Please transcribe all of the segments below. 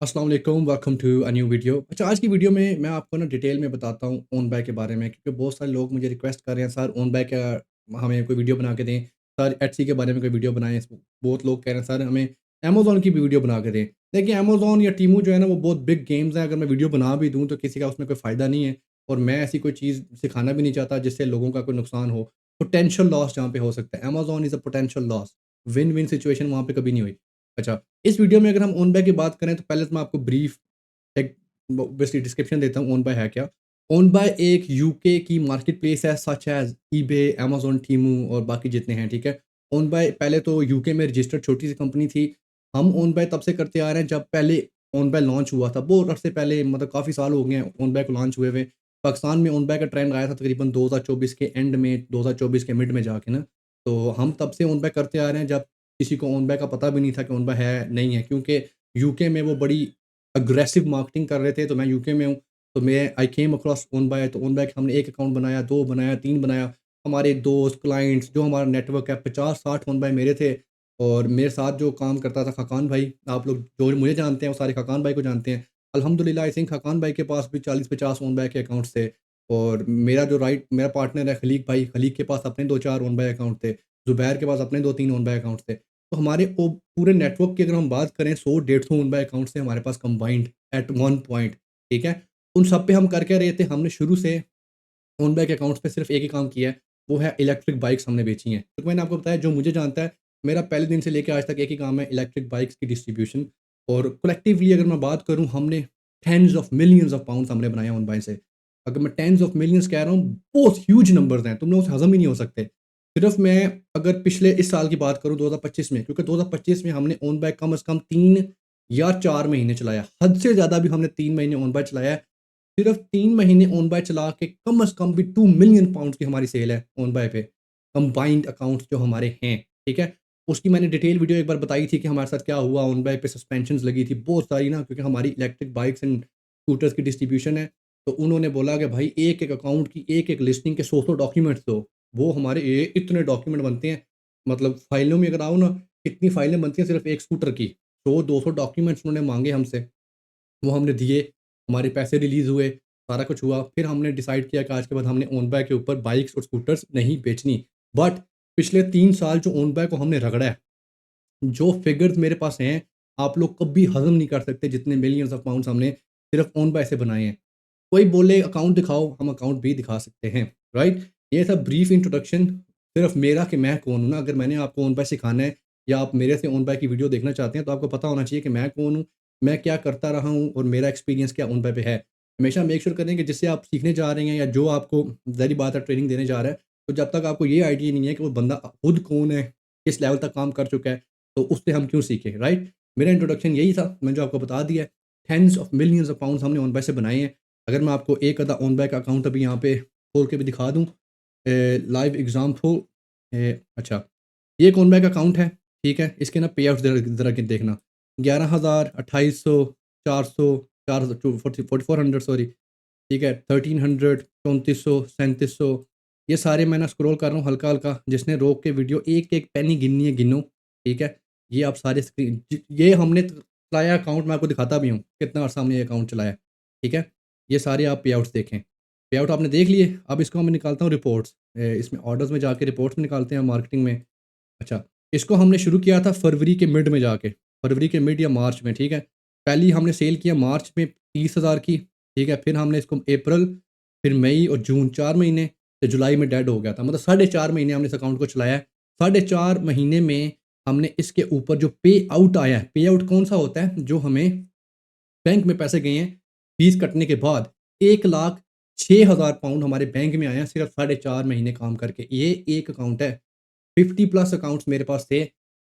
अस्सलाम वालेकुम, welcome to a new video. अच्छा, आज की वीडियो में मैं आपको ना डिटेल में बताता हूँ ओन बाय के बारे में, क्योंकि बहुत सारे लोग मुझे रिक्वेस्ट कर रहे हैं, सर ओन बाय का हमें कोई वीडियो बना के दें, सर एटसी के बारे में कोई वीडियो बनाएँ। बहुत लोग कह रहे हैं सर हमें अमेज़न की भी वीडियो बना के दें। देखिए, अमेज़न या टीमू जो है ना वो बहुत बिग गेम्स हैं, अगर मैं वीडियो बना भी दूँ तो किसी का उसमें कोई फ़ायदा नहीं है, और मैं ऐसी कोई चीज़ सिखाना भी नहीं चाहता जिससे लोगों का कोई नुकसान हो। पोटेंशियल लॉस जहाँ पे हो सकता है, Amazon is a potential loss, win win situation वहाँ पे कभी नहीं हुई। अच्छा, इस वीडियो में अगर हम ओन बाय की बात करें तो पहले तो मैं आपको ब्रीफ एक ऑब्वियसली डिस्क्रिप्शन देता हूँ ओन बाय है क्या। ओन बाय एक यूके की मार्केट प्लेस है, सच एज़ ईबे, अमेज़न, टीमू और बाकी जितने हैं, ठीक है। ओन बाय पहले तो यूके में रजिस्टर्ड छोटी-सी कंपनी थी। हम ओन बाय तब से करते आ रहे हैं जब पहले ओन बाय लॉन्च हुआ था। बहुत अरसे पहले, मतलब काफ़ी साल हो गए हैं ओन बाय को लॉन्च हुए हुए। पाकिस्तान में ओन बाय का ट्रेंड आया था तकरीबन 2024 के एंड में, 2024 के मिड में जाके ना। तो हम तब से ओन बाय करते आ रहे हैं जब किसी को ओन बाय का पता भी नहीं था कि ओन बाय है, नहीं है, क्योंकि यूके में वो बड़ी अग्रेसिव मार्केटिंग कर रहे थे। तो मैं यूके में हूँ, तो मैं आई केम अक्रॉस ओन बाय। तो ओन बाय के हमने 1 अकाउंट बनाया, 2 बनाया, 3 बनाया। हमारे दोस्त, क्लाइंट्स, जो हमारा नेटवर्क है, 50-60 ओन बाय मेरे थे, और मेरे साथ जो काम करता था खकान भाई, आप लोग जो मुझे जानते हैं वो सारे खकान भाई को जानते हैं। अल्हम्दुलिल्लाह आई थिंक खकान भाई के पास भी 40-50 ओन बाय के अकाउंट्स थे, और मेरा पार्टनर है खलीक भाई, खलीक के पास अपने 2-4 ओन बाय अकाउंट थे, ज़ुबैर के पास अपने 2-3 ओन बाय अकाउंट्स थे। तो हमारे ओ पूरे नेटवर्क की अगर हम बात करें, 100-150 ओन बाय अकाउंट्स थे हमारे पास कंबाइंड एट वन पॉइंट, ठीक है? उन सब पे हम कर क्या रहे थे, हमने शुरू से ओन बाय के अकाउंट्स पे सिर्फ़ एक ही काम किया है, वो है इलेक्ट्रिक बाइक्स हमने बेची हैं। तो मैंने आपको बताया, जो मुझे जानता है, मेरा पहले दिन से लेके आज तक एक ही काम है, इलेक्ट्रिक बाइक्स की डिस्ट्रीब्यूशन। और कलेक्टिवली अगर मैं बात करूँ, हमने tens of millions of pounds हमने बनाए ओन बाय से। अगर मैं टेन्स ऑफ मिलियंस कह रहा हूँ, बहुत ह्यूज नंबर्स हैं, तुम लोगों से हज़म ही नहीं हो सकते। सिर्फ़ मैं अगर पिछले इस साल की बात करूँ 2025 में, क्योंकि 2025 में हमने ओन बाय कम से कम 3 या 4 महीने चलाया। हद से ज़्यादा भी हमने 3 महीने ओन बाय चलाया है। सिर्फ 3 महीने ऑन बाय चला के कम से कम भी 2 मिलियन पाउंड्स की हमारी सेल है ऑन बाय पे। कंबाइंड अकाउंट्स जो हमारे हैं, ठीक है? उसकी मैंने डिटेल वीडियो एक बार बताई थी कि हमारे साथ क्या हुआ, ऑन बाय पे सस्पेंशंस लगी थी बहुत सारी ना, क्योंकि हमारी इलेक्ट्रिक बाइक्स एंड स्कूटर्स की डिस्ट्रीब्यूशन है। तो उन्होंने बोला कि भाई एक-एक अकाउंट की एक-एक लिस्टिंग के 100-100 डॉक्यूमेंट्स दो। वो हमारे इतने डॉक्यूमेंट बनते हैं, मतलब फाइलों में अगर आओ ना, इतनी फाइलें बनती हैं सिर्फ एक स्कूटर की। 100-200 डॉक्यूमेंट्स उन्होंने माँगे हमसे। वो हमने दिए, हमारे पैसे रिलीज़ हुए, सारा कुछ हुआ। फिर हमने डिसाइड किया कि आज के बाद हमने ओन बाय के ऊपर बाइक्स और स्कूटर्स नहीं बेचनी। बट पिछले 3 साल जो ओन बाय को हमने रगड़ा है, जो फिगर्स मेरे पास हैं, आप लोग कभी हज़म नहीं कर सकते जितने मिलियंस ऑफ पाउंड्स हमने सिर्फ़ ओन बाय से बनाए हैं। कोई बोले अकाउंट दिखाओ, हम अकाउंट भी दिखा सकते हैं, राइट? ये था ब्रीफ इंट्रोडक्शन सिर्फ़ मेरा कि मैं कौन हूँ ना। अगर मैंने आपको ओन बाय सिखाना है या आप मेरे से ओन बाय की वीडियो देखना चाहते हैं, तो आपको पता होना चाहिए कि मैं कौन हूँ, मैं क्या करता रहा हूँ और मेरा एक्सपीरियंस क्या ओन बाय पे है। हमेशा मेक श्योर करें कि जिससे आप सीखने जा रहे हैं या जो आपको ज़ाहिर-सी बात है ट्रेनिंग देने जा रहा है, तो जब तक आपको ये आइडिया नहीं है कि वो बंदा खुद कौन है, किस लेवल तक काम कर चुका है, तो उससे हम क्यों सीखें, राइट? मेरा इंट्रोडक्शन यही था, मैंने जो आपको बता दिया है। Tens of millions of pounds हमने ओन बाय से बनाए हैं। अगर मैं आपको एक आधा ऑन बाय का अकाउंट अभी यहाँ पे खोल के भी दिखा दूँ, लाइव एग्ज़ाम्पल, अच्छा, ये एक ऑन बाय का अकाउंट है, ठीक है? इसके ना पे-आउट्स ज़रा ज़रा के देखना, 11,000, 2,800, 400, 4 टू 4400 सॉरी, ठीक है? 1300, 3400, 3700, ये सारे मैं ना स्क्रॉल कर रहा हूँ हल्का-हल्का, जिसने रोक के वीडियो एक-एक पेनी गिननी है गिनो, ठीक है? ये आप सारे स्क्रीन ज ये हमने चलाया अकाउंट, मैं आपको दिखाता भी हूँ, कितना अर्सा हमने ये अकाउंट चलाया है, ठीक है? ये सारे आप पे-आउट्स देखें। पे-आउट आपने देख लिए, अब इसको मैं निकालता हूँ रिपोर्ट्स। इसमें ऑर्डर्स में जाके रिपोर्ट्स में निकालते हैं मार्केटिंग में। अच्छा, इसको हमने शुरू किया था फरवरी के मिड में जाके, फरवरी के मिड या मार्च में, ठीक है? पहली हमने सेल किया मार्च में 30,000 की, ठीक है? फिर हमने इसको अप्रैल, फिर मई और जून 4 महीने, फिर जुलाई में डेड हो गया था। मतलब साढ़े 4 महीने हमने इस अकाउंट को चलाया है। साढ़े 4 महीने में हमने इसके ऊपर जो पे आउट आया है, पे आउट कौन-सा होता है? जो हमें बैंक में पैसे गए हैं, फीस कटने के बाद 1,06,000 पाउंड हमारे बैंक में आए हैं सिर्फ़ साढ़े 4 महीने काम करके। ये एक अकाउंट है। 50 प्लस अकाउंट्स मेरे पास थे।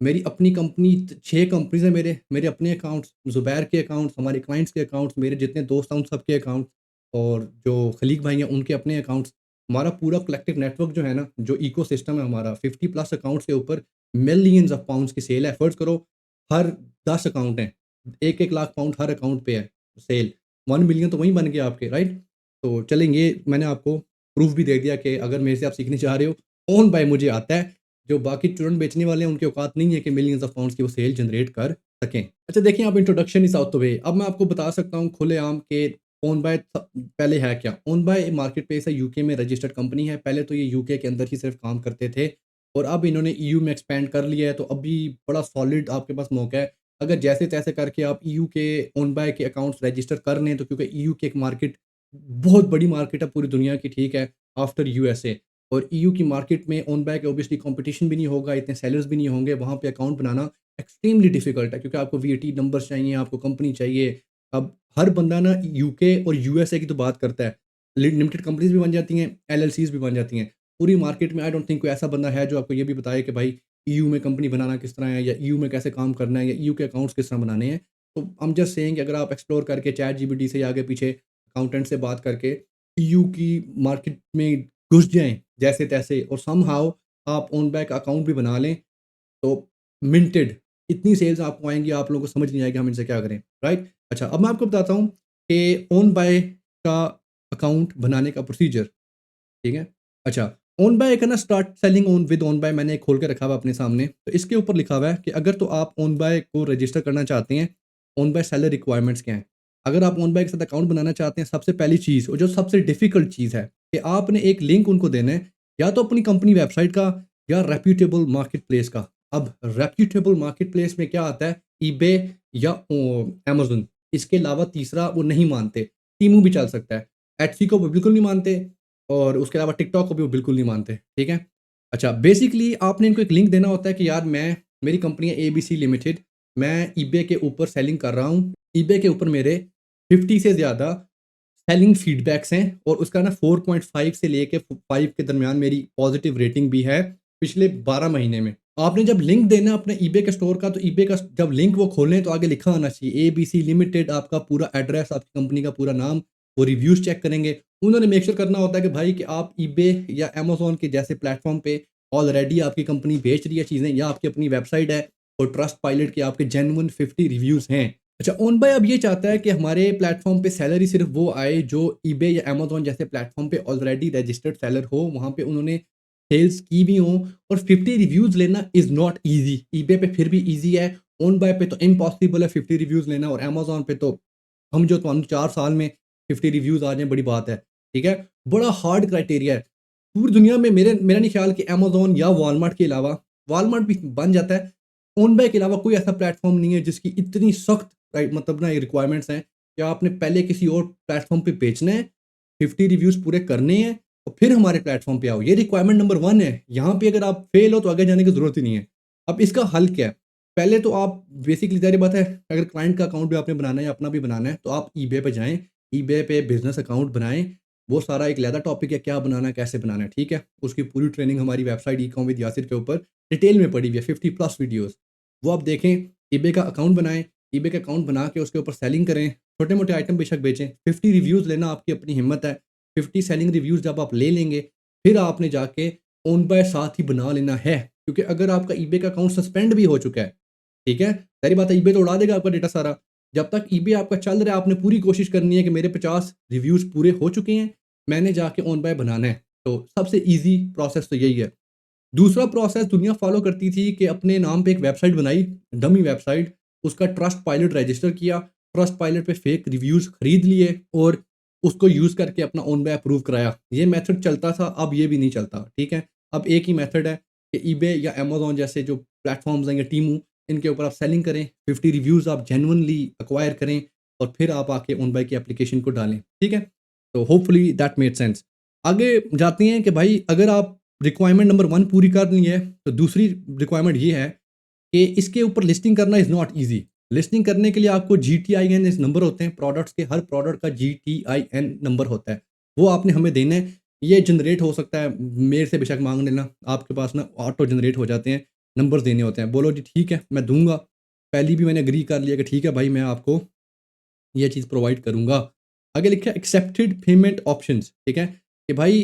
मेरी अपनी कंपनी 6 कंपनीज़ हैं मेरे अपने अकाउंट्स, ज़ुबैर के अकाउंट्स, हमारे क्लाइंट्स के अकाउंट्स, मेरे जितने दोस्त हैं उन सबके अकाउंट्स, और जो खलीक भाई हैं उनके अपने अकाउंट्स। हमारा पूरा कलेक्टिव नेटवर्क जो है ना, जो इकोसिस्टम है हमारा, 50 प्लस अकाउंट्स के ऊपर मिलियंस ऑफ पाउंड्स की सेल है। फ़र्ज़ करो हर 10 अकाउंट हैं, 1-1 लाख पाउंड हर अकाउंट पे है सेल। 1 मिलियन तो वहीं बन गया आपके, राइट? तो चलें, ये मैंने आपको प्रूफ़ भी दे दिया कि अगर मेरे से आप सीखने चाह रहे हो, ओन बाय मुझे आता है। जो बाकी चूरन बेचने वाले हैं उनकी औकात नहीं है कि मिलियंस ऑफ पाउंड्स की वो सेल जनरेट कर सकें। अच्छा देखिए, आप introduction is out the way. अब मैं आपको बता सकता हूँ खुलेआम कि ओन बाय पहले है क्या? ओन बाय मार्केट प्लेस है, यूके में रजिस्टर्ड कंपनी है। पहले तो ये यूके के अंदर ही सिर्फ़ काम करते थे और अब इन्होंने ईयू में एक्सपेंड कर लिया है, तो अभी बड़ा सॉलिड आपके पास मौका है। अगर जैसे-तैसे करके आप ईयू के ओन बाय के अकाउंट्स रजिस्टर कर लें, तो क्योंकि ईयू की एक मार्केट बहुत बड़ी मार्केट है पूरी दुनिया की, ठीक है, आफ्टर यूएसए। और ईयू की मार्केट में ओन बाय के ऑब्वियसली कॉम्पिटिशन भी नहीं होगा, इतने सेलर्स भी नहीं होंगे, वहाँ पे अकाउंट बनाना एक्सट्रीमली डिफ़िकल्ट है क्योंकि आपको वीएटी नंबर्स चाहिए, आपको कंपनी चाहिए। अब हर बंदा ना यूके और यूएसए की तो बात करता है। लिमिटेड कंपनीज़ भी बन जाती हैं, एलएलसीज़ भी बन जाती हैं। पूरी मार्केट में आई डोंट थिंक कोई ऐसा बंदा है जो आपको ये भी बताए कि भाई ईयू में कंपनी बनाना किस तरह है या ईयू में कैसे काम करना है या ईयू के अकाउंट्स किस तरह बनाने हैं। तो आई एम जस्ट सेइंग कि अगर आप एक्सप्लोर करके चैट जीपीटी से या आगे पीछे अकाउंटेंट से बात करके ईयू की मार्केट में घुस जाएँ जैसे-तैसे और समहाउ आप ओन बैक अकाउंट भी बना लें, तो मिंटेड इतनी सेल्स आपको आएँगी, आप लोगों को समझ नहीं आएगी हम इनसे क्या करें, राइट? अच्छा, अब मैं आपको बताता हूँ कि ओन बाय का अकाउंट बनाने का प्रोसीजर, ठीक है? अच्छा, ओन बाय का ना start selling on with OnBuy मैंने खोल के रखा हुआ है अपने सामने, तो इसके ऊपर लिखा हुआ है कि अगर तो आप ओन बाय को रजिस्टर करना चाहते हैं, ओन बाय सेलर रिक्वायरमेंट्स क्या हैं? अगर आप ओन बाय के साथ अकाउंट बनाना चाहते हैं, सबसे पहली चीज़ और जो सबसे डिफ़िकल्ट चीज़ है कि आपने एक लिंक उनको देना है, या तो अपनी कंपनी वेबसाइट का या रेप्यूटेबल मार्केट प्लेस का। अब रेप्यूटेबल मार्केट प्लेस में क्या आता है? ईबे या अमेज़न, इसके अलावा तीसरा वो नहीं मानते। टीमू भी चल सकता है। एट्सी को वो बिल्कुल नहीं मानते और उसके अलावा टिकटॉक को भी वो बिल्कुल नहीं मानते, ठीक है? अच्छा, बेसिकली आपने इनको एक लिंक देना होता है कि यार मेरी कंपनी है एबीसी लिमिटेड, मैं ईबे के ऊपर सेलिंग कर रहा हूँ। ईबे के ऊपर मेरे 50 से ज़्यादा सेलिंग फीडबैक्स हैं और उसका ना 4.5 से लेके 5 के दरमियान मेरी पॉजिटिव रेटिंग भी है पिछले 12 महीने में। आपने जब लिंक देना अपने ईबे के स्टोर का, तो ईबे का जब लिंक वो खोलें तो आगे लिखा होना चाहिए एबीसी लिमिटेड, आपका पूरा एड्रेस, आपकी कंपनी का पूरा नाम, वो रिव्यूज़ चेक करेंगे। उन्होंने मेक श्योर करना होता है कि भाई कि आप ईबे या अमेज़न के जैसे प्लेटफ़ॉर्म पे ऑलरेडी आपकी कंपनी बेच रही है चीज़ें या आपकी अपनी वेबसाइट है और ट्रस्ट पायलट के आपके जेन्युइन 50 रिव्यूज़ हैं। अच्छा, ओन बाय अब ये चाहता है कि हमारे प्लेटफ़ॉर्म पे सेलर ही सिर्फ़ वो आए जो ईबे या अमेज़न जैसे प्लेटफ़ॉर्म पे ऑलरेडी रजिस्टर्ड सेलर हो, वहाँ पे उन्होंने सेल्स की भी हों और 50 रिव्यूज़ लेना इज़ नॉट ईज़ी। ईबे पे फिर भी ईज़ी है, ओन बाय पे तो इम्पॉसिबल है 50 रिव्यूज़ लेना और अमेज़न पे तो हम जो तुहानू 4 साल में 50 रिव्यूज़ आ जाएँ बड़ी बात है, ठीक है? बड़ा हार्ड क्राइटेरिया है। पूरी दुनिया में मेरा नहीं ख़्याल कि अमेज़न या वॉलमार्ट के अलावा, वॉलमार्ट भी बन जाता है, ओन बाय के अलावा कोई ऐसा प्लेटफ़ॉर्म नहीं है जिसकी इतनी सख्त मतलब ना रिक्वायरमेंट्स हैं कि आपने पहले किसी और प्लेटफ़ॉर्म पे बेचना है, 50 रिव्यूज़ पूरे करने हैं और फिर हमारे प्लेटफ़ॉर्म पे आओ। ये रिक्वायरमेंट नंबर 1 है। यहाँ पे अगर आप फ़ेल हो तो आगे जाने की ज़रूरत ही नहीं है। अब इसका हल क्या है? पहले तो आप बेसिकली ज़ाहिर बात है, अगर क्लाइंट का अकाउंट भी आपने बनाना है या अपना भी बनाना है, तो आप ईबे पे जाएँ, ईबे पे बिज़नेस अकाउंट बनाएँ। वो सारा एक अलहदा टॉपिक है, क्या बनाना है, कैसे बनाना है, ठीक है? उसकी पूरी ट्रेनिंग हमारी वेबसाइट ई-कॉम विद यासिर के ऊपर डिटेल में पड़ी हुई है, 50 प्लस वीडियोज़। वो आप देखें, ईबे का अकाउंट बनाएँ, ईबे का अकाउंट बना के उसके ऊपर सेलिंग करें, छोटे-मोटे आइटम बेशक बेचें, 50 रिव्यूज़ लेना आपकी अपनी हिम्मत है, 50 सेलिंग रिव्यूज़ जब आप ले लेंगे, फिर आपने जाके ओन बाय साथ ही बना लेना है। क्योंकि अगर आपका ईबे का अकाउंट सस्पेंड भी हो चुका है, ठीक है? ज़ाहिर बात है ईबे तो उड़ा देगा आपका डेटा सारा। जब तक ईबे आपका चल रहा है, आपने पूरी कोशिश करनी है कि मेरे 50 रिव्यूज़ पूरे हो चुके हैं, मैंने जाके ऑन बाय बनाना है। तो सबसे ईज़ी प्रोसेस तो यही है। दूसरा प्रोसेस दुनिया फ़ॉलो करती थी कि अपने नाम पे एक वेबसाइट बनाई, डमी वेबसाइट, उसका ट्रस्ट पायलट रजिस्टर किया, ट्रस्ट पायलट पे फेक रिव्यूज़ खरीद लिए और उसको यूज़ करके अपना ओन बाय अप्रूव कराया। ये मेथड चलता था, अब ये भी नहीं चलता, ठीक है? अब एक ही मेथड है कि ईबे या अमेज़न जैसे जो प्लेटफ़ॉर्म्स हैं या टीमू, इनके ऊपर आप सेलिंग करें, 50 रिव्यूज़ आप जेन्युइनली एक्वायर करें और फिर आप आके ओन बाय की एप्लीकेशन को डालें, ठीक है? तो होपफुली दैट मेड सेंस। आगे जाते हैं कि भाई अगर आप रिक्वायरमेंट नंबर 1 पूरी कर ली है, तो दूसरी रिक्वायरमेंट ये है कि इसके ऊपर लिस्टिंग करना इज़ नॉट ईज़ी। लिस्टिंग करने के लिए आपको जीटीआईएन इस नंबर होते हैं, प्रोडक्ट्स के हर प्रोडक्ट का जीटीआईएन नंबर होता है। वो आपने हमें देना है। ये जनरेट हो सकता है, मेरे से बेशक माँग लेना, आपके पास ना ऑटो जनरेट हो जाते हैं, नंबर्स देने होते हैं। बोलो जी ठीक है, मैं दूँगा। पहली भी मैंने एग्री कर लिया कि ठीक है भाई, मैं आपको ये चीज़ प्रोवाइड करूँगा। आगे लिखा है एक्सेप्टेड पेमेंट ऑप्शंस, ठीक है? कि भाई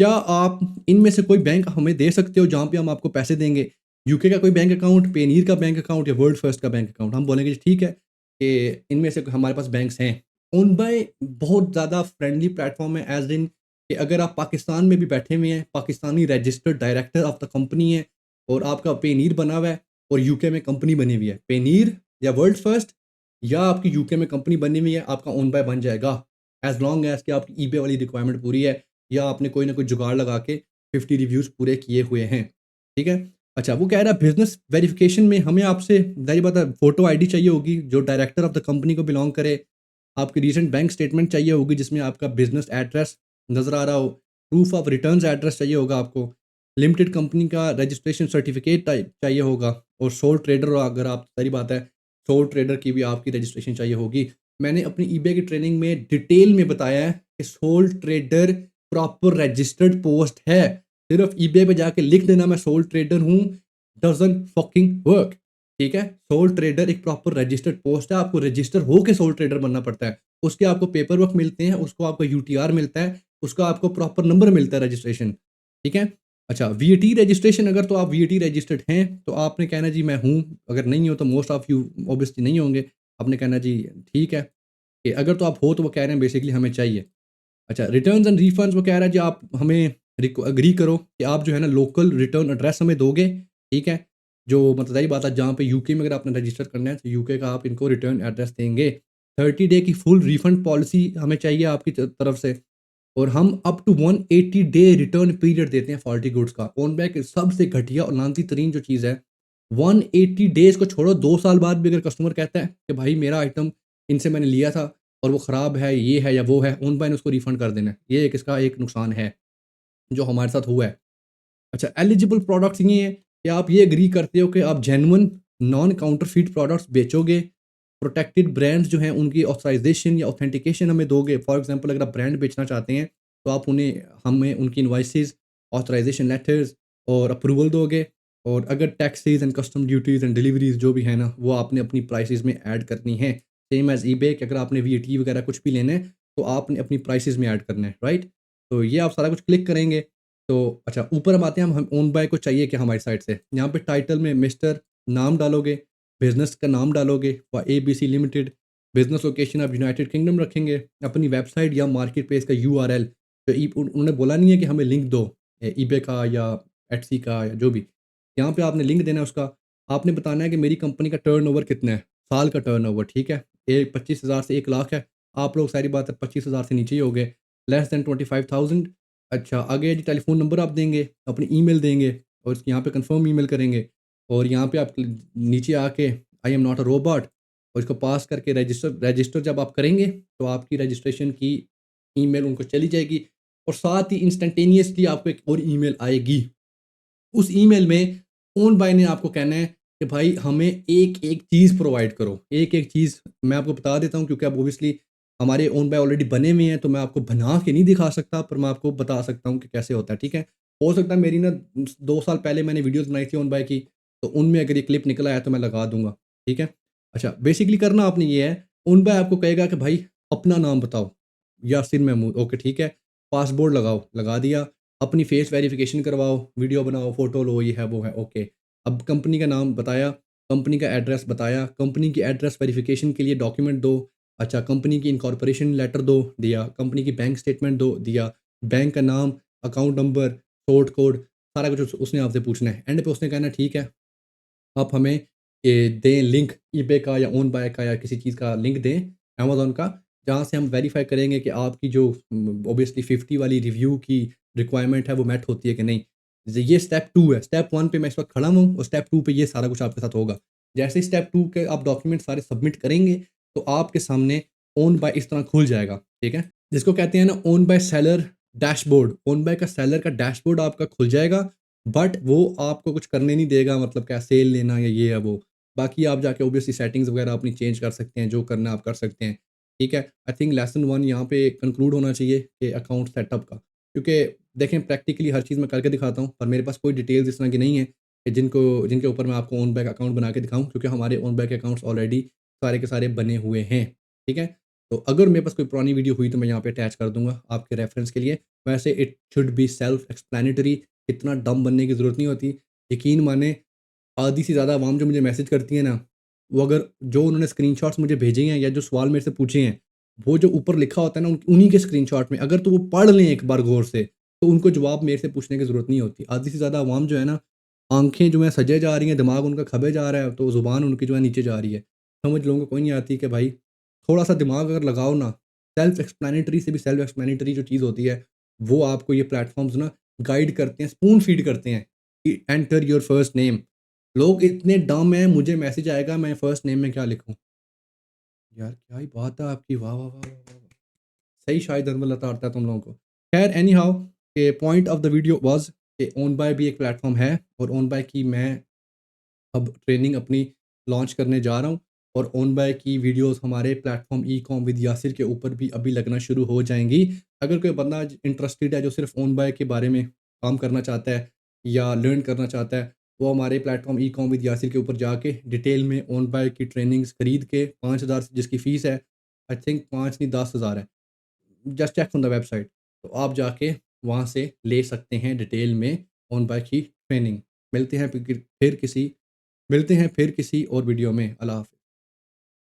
क्या आप इनमें से कोई बैंक हमें दे सकते हो जहाँ पे हम आपको पैसे देंगे? यूके का कोई बैंक अकाउंट, पेनीर का बैंक अकाउंट या वर्ल्ड फर्स्ट का बैंक अकाउंट? हम बोलेंगे जी ठीक है कि इनमें से हमारे पास बैंक्स हैं। ओनबाय बहुत ज़्यादा फ्रेंडली प्लेटफ़ॉर्म है ऐज़ इन कि अगर आप पाकिस्तान में भी बैठे हुए हैं, Pakistani registered director of the company है और आपका पेनीर बना हुआ है और यूके में कंपनी बनी हुई है। पेनीर या वर्ल्ड फर्स्ट या आपकी यूके में कंपनी बनी हुई है, आपका ओन बाय बन जाएगा एज लॉन्ग एज कि आपकी ईबे वाली रिक्वायरमेंट पूरी है या आपने कोई ना कोई जुगाड़ लगा के 50 रिव्यूज़ पूरे किए हुए हैं। ठीक है? अच्छा, वो कह रहा है बिज़नेस वेरिफ़िकेशन में हमें आपसे ज़ाहिर बात है फ़ोटो आईडी चाहिए होगी जो डायरेक्टर ऑफ़ द कंपनी को बिलॉन्ग करे। आपकी रीसेंट बैंक स्टेटमेंट चाहिए होगी जिसमें आपका बिज़नेस एड्रेस नज़र आ रहा हो। प्रूफ ऑफ़ रिटर्न्स एड्रेस चाहिए होगा आपको। लिमिटेड कंपनी का रजिस्ट्रेशन सर्टिफ़िकेट चाहिए होगा और सोल ट्रेडर हो अगर आप ज़ाहिर बात है सोल ट्रेडर की भी आपकी रजिस्ट्रेशन चाहिए होगी। मैंने अपनी ईबे की ट्रेनिंग में डिटेल में बताया है कि soul trader proper registered post है। सिर्फ़ ईबे पे जाके लिख देना मैं सोल ट्रेडर हूँ, डज़न्ट फकिंग वर्क। ठीक है? सोल ट्रेडर एक प्रॉपर रजिस्टर्ड पोस्ट है, आपको रजिस्टर होके सोल ट्रेडर बनना पड़ता है। उसके आपको पेपर वर्क मिलते हैं, उसको आपको यूटीआर मिलता है, उसका आपको प्रॉपर नंबर मिलता है रजिस्ट्रेशन। ठीक है? अच्छा, वीएटी रजिस्ट्रेशन अगर तो आप वीएटी रजिस्टर्ड हैं, तो आपने कहना जी मैं हूँ, अगर नहीं हो तो मोस्ट ऑफ यू ऑब्वियसली नहीं होंगे। आपने कहना जी ठीक है, कि अगर तो आप हो तो वो कह रहे हैं बेसिकली हमें चाहिए। अच्छा, रिटर्न्स एंड रिफंड्स वो कह रहा है जी आप हमें एग्री करो कि आप जो है ना लोकल रिटर्न एड्रेस हमें दोगे, ठीक है? जो मतलब ज़ाहिर बात है जहाँ पे यूके में अगर आपने रजिस्टर करना है तो यूके का आप इनको रिटर्न एड्रेस देंगे। 30 डे की फुल रिफंड पॉलिसी हमें चाहिए आपकी तरफ से और हम up to 180 day return period देते हैं फॉल्टी गुड्स का। ओन बैक सबसे घटिया और लानती तरीन जो चीज़ है, 180 डेज़ को छोड़ो 2 साल बाद भी अगर कस्टमर कहता है कि भाई मेरा आइटम इनसे मैंने लिया था और वो ख़राब है, ये है या वो है, ओन बाय ने उसको रिफ़ंड कर देना है। ये एक इसका एक नुकसान है, जो हमारे साथ हुआ है। अच्छा, एलिजिबल प्रोडक्ट्स ये हैं कि आप ये एग्री करते हो कि आप जेन्युइन नॉन काउंटरफिट प्रोडक्ट्स बेचोगे। प्रोटेक्टेड ब्रांड्स जो हैं उनकी ऑथराइज़ेशन या ऑथेंटिकेशन हमें दोगे। फॉर एग्ज़ाम्पल अगर आप ब्रांड बेचना चाहते हैं, तो आप उन्हें हमें उनकी इनवॉइसेज़, ऑथराइज़ेशन लेटर्स और अप्रूवल दोगे और अगर taxes and custom duties and deliveries जो भी है ना, वो आपने अपनी प्राइसेज़ में ऐड करनी है। सेम एज़ ईबे कि अगर आपने वीएटी वगैरह कुछ भी लेना है, तो आपने अपनी प्राइसेज़ में ऐड करना है, राइट? तो ये आप सारा कुछ क्लिक करेंगे तो अच्छा ऊपर हम आते हैं हम ओन बाय को चाहिए क्या हमारी साइड से? यहाँ पे टाइटल में मिस्टर नाम डालोगे, बिज़नेस का नाम डालोगे व एबीसी लिमिटेड, बिज़नेस लोकेशन आप यूनाइटेड किंगडम रखेंगे, अपनी वेबसाइट या मार्केट प्लेस का यूआरएल तो उन्होंने बोला नहीं है कि हमें लिंक दो ईबे का या एट्सी का या जो भी। यहाँ पे आपने लिंक देना है उसका, आपने बताना है कि मेरी कंपनी का टर्नओवर कितना है, साल का टर्नओवर ठीक है? 25,000 से 1 लाख है, आप लोग सारी बात है 25,000 से नीचे ही हो गए, लेस दैन 25,000 अच्छा, आगे जी टेलीफ़ोन नंबर आप देंगे, अपनी ईमेल देंगे और इसके यहाँ पे कन्फर्म ईमेल करेंगे और यहाँ पे आप नीचे आके I am not a robot और इसको पास करके रजिस्टर रजिस्टर जब आप करेंगे, तो आपकी रजिस्ट्रेशन की ईमेल उनको चली जाएगी और साथ ही इंस्टेंटेनियसली आपको एक और ईमेल आएगी। उस ईमेल में ओन बाय ने आपको कहना है कि भाई हमें एक-एक चीज़ प्रोवाइड करो। एक-एक चीज़ मैं आपको बता देता हूँ क्योंकि अब ऑब्वियसली हमारे ओन बाय ऑलरेडी बने हुए हैं, तो मैं आपको बना के नहीं दिखा सकता, पर मैं आपको बता सकता हूँ कि कैसे होता है, ठीक है? हो सकता है मेरी ना 2 साल पहले मैंने वीडियोज़ बनाई थी ओन बाय की, तो उनमें अगर ये क्लिप निकल आया तो मैं लगा दूँगा, ठीक है? अच्छा, बेसिकली करना आपने ये है, ओन बाय आपको कहेगा कि भाई अपना नाम बताओ, यासिर महमूद, ओके ठीक है। पासपोर्ट लगाओ, लगा दिया। अपनी फेस वेरिफ़िकेशन करवाओ, वीडियो बनाओ, फ़ोटो लो, ये है, वो है, ओके। अब कंपनी का नाम बताया, कंपनी का एड्रेस बताया, कंपनी की एड्रेस वेरिफ़िकेशन के लिए डॉक्यूमेंट दो। अच्छा, कंपनी की इनकॉर्पोरेशन लेटर दो, दिया। कंपनी की बैंक स्टेटमेंट दो, दिया। बैंक का नाम, अकाउंट नंबर, सोर्ट कोड, सारा कुछ उसने आपसे पूछना है। एंड पे उसने कहना है, ठीक है, आप हमें ये दें लिंक ईबे का या ओन बाय का या किसी चीज़ का लिंक दें, अमेज़न का, जहाँ से हम वेरीफ़ाई करेंगे कि आपकी जो ऑब्वियसली 50 वाली रिव्यू की रिक्वायरमेंट है, वो मेट होती है कि नहीं। ये स्टेप 2 है। स्टेप 1 पे मैं इस वक़्त खड़ा हूँ और स्टेप 2 पे ये सारा कुछ आपके साथ होगा। जैसे ही स्टेप 2 के आप डॉक्यूमेंट सारे सबमिट करेंगे, तो आपके सामने ओन बाय इस तरह खुल जाएगा, ठीक है? जिसको कहते हैं ना OnBuy seller dashboard, OnBuy का सेलर का डैशबोर्ड आपका खुल जाएगा, बट वो आपको कुछ करने नहीं देगा मतलब क्या सेल लेना या ये है वो। बाकी आप जाके ऑब्वियसली सेटिंग्स वगैरह अपनी चेंज कर सकते हैं, जो करना है आप कर सकते हैं, ठीक है? आई थिंक लेसन 1 यहाँ पे कंक्लूड होना चाहिए कि अकाउंट सेटअप का। क्योंकि देखें प्रैक्टिकली हर चीज़ मैं करके दिखाता हूँ, पर मेरे पास कोई डिटेल्स इस तरह की नहीं है कि जिनके ऊपर मैं आपको ओन बैक अकाउंट बना के दिखाऊँ क्योंकि हमारे ओन बैक अकाउंट्स ऑलरेडी सारे के सारे बने हुए हैं, ठीक है? तो अगर मेरे पास कोई पुरानी वीडियो हुई तो मैं यहाँ पे अटैच कर दूँगा आपके रेफ़रेंस के लिए। वैसे it should be self explanatory, इतना डम्ब बनने की ज़रूरत नहीं होती। यकीन मानें आधी से ज़्यादा अवाम जो मुझे मैसेज करती है ना, वो अगर जो उन्होंने स्क्रीनशॉट्स मुझे भेजे हैं या जो सवाल मेरे से पूछे हैं, वो जो ऊपर लिखा होता है ना उन्हीं के स्क्रीनशॉट में अगर तो वो पढ़ लें एक बार गौर से, तो उनको जवाब मेरे से पूछने की ज़रूरत नहीं होती। आधी से ज़्यादा अवाम जो है ना, आँखें जो हैं सजे जा रही हैं, दिमाग उनका खबे जा रहा है, तो ज़ुबान उनकी जो है नीचे जा रही है। समझ लोगों को कोई नहीं आती कि भाई थोड़ा-सा दिमाग अगर लगाओ ना, सेल्फ एक्सप्लैनेटरी से भी सेल्फ एक्सप्लैनेटरी जो चीज़ होती है, वो आपको ये प्लेटफ़ॉर्म्स ना गाइड करते हैं, स्पून फीड करते हैं कि एंटर योर फर्स्ट नेम। लोग इतने डम्ब हैं, मुझे मैसेज आएगा मैं फर्स्ट नेम में क्या लिखूँ? यार क्या ही बात है आपकी, वाह, वाह, वाह, वाह, वाह! सही शायद नंबर लता आता है तुम लोगों को। ख़ैर एनी हाउ के point of the video was कि ओन बाय भी एक प्लेटफ़ॉर्म है और ओन बाय की मैं अब ट्रेनिंग अपनी लॉन्च करने जा रहा हूँ और ओन बाय की वीडियोस हमारे platform e com with Yasir के ऊपर भी अभी लगना शुरू हो जाएँगी। अगर कोई बंदा इंटरेस्टेड है जो सिर्फ़ ओन बाय के बारे में काम करना चाहता है या लर्न करना चाहता है, वो हमारे platform e com with Yasir के ऊपर जाके डिटेल में ओन बाय की ट्रेनिंग्स खरीद के 5,000 जिसकी फ़ीस है, आई थिंक 5 नहीं 10,000 है। Just check on the website. तो आप जाके वहाँ से ले सकते हैं डिटेल में ओन बाय की ट्रेनिंग। मिलते हैं फिर किसी और वीडियो में। अल्लाह हाफ़िज़।